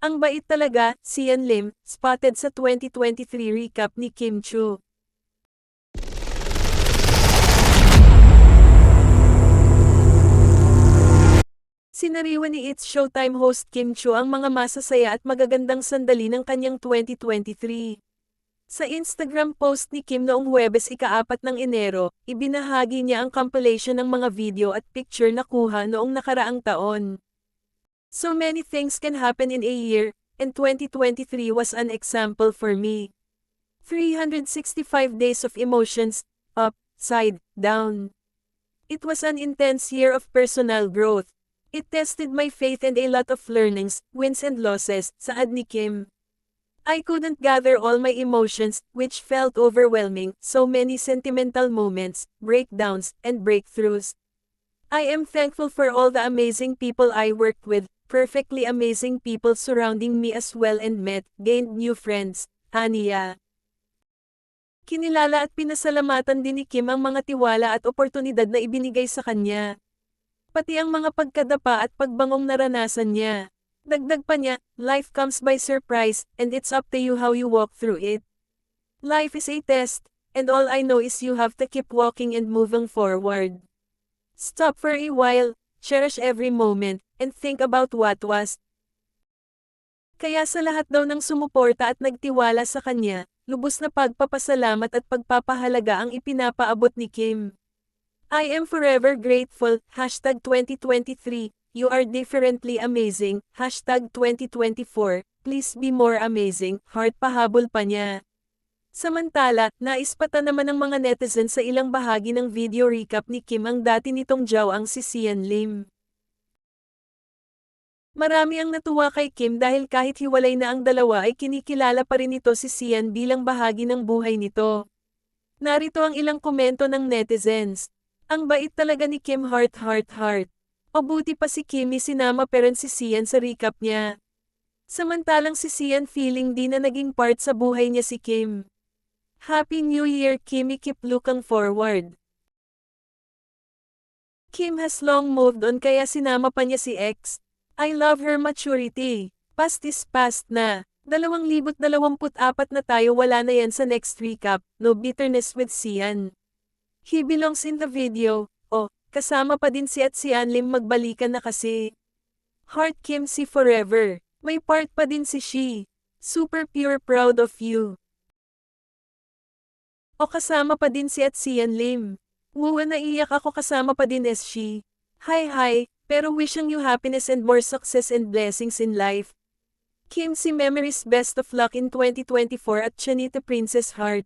Ang bait talaga, Sian Lim, spotted sa 2023 recap ni Kim Chu. Sinariwa ni It's Showtime host Kim Chu ang mga masasaya at magagandang sandali ng kanyang 2023. Sa Instagram post ni Kim noong Huwebes ika-4 ng Enero, ibinahagi niya ang compilation ng mga video at picture na kuha noong nakaraang taon. So many things can happen in a year, and 2023 was an example for me. 365 days of emotions, up, side, down. It was an intense year of personal growth. It tested my faith and a lot of learnings, wins and losses, saad ni Kim. I couldn't gather all my emotions, which felt overwhelming, so many sentimental moments, breakdowns, and breakthroughs. I am thankful for all the amazing people I worked with, perfectly amazing people surrounding me as well and gained new friends, Aniya. Kinilala at pinasalamatan din ni Kim ang mga tiwala at oportunidad na ibinigay sa kanya. Pati ang mga pagkadapa at pagbangong naranasan niya. Dagdag pa niya, life comes by surprise, and it's up to you how you walk through it. Life is a test, and all I know is you have to keep walking and moving forward. Stop for a while, cherish every moment, and think about what was. Kaya sa lahat daw ng sumuporta at nagtiwala sa kanya, lubos na pagpapasalamat at pagpapahalaga ang ipinapaabot ni Kim. I am forever grateful, #2023, you are differently amazing, #2024, please be more amazing, heart pahabol pa niya. Samantala, naispatan naman ng mga netizens sa ilang bahagi ng video recap ni Kim ang dati nitong jowang si Sian Lim. Marami ang natuwa kay Kim dahil kahit hiwalay na ang dalawa ay kinikilala pa rin ito si Sian bilang bahagi ng buhay nito. Narito ang ilang komento ng netizens. Ang bait talaga ni Kim, heart heart heart. O buti pa si Kimi sinama pero si Sian sa recap niya. Samantalang si Sian feeling di na naging part sa buhay niya si Kim. Happy New Year Kimi, keep looking forward. Kim has long moved on kaya sinama pa niya si ex. I love her maturity. Past is past na. 2024 na tayo, wala na yan sa next recap, no bitterness with Sian. He belongs in the video. Oh, kasama pa din si at Sian Lim, magbalikan na kasi. Heart Kim si forever. May part pa din si She. Super pure proud of you. O kasama pa din si at Sian Lim. Wuwa, naiyak ako, kasama pa din as She. Hi, pero wishing you happiness and more success and blessings in life. Kim si memories, best of luck in 2024 at Chanita Princess Heart.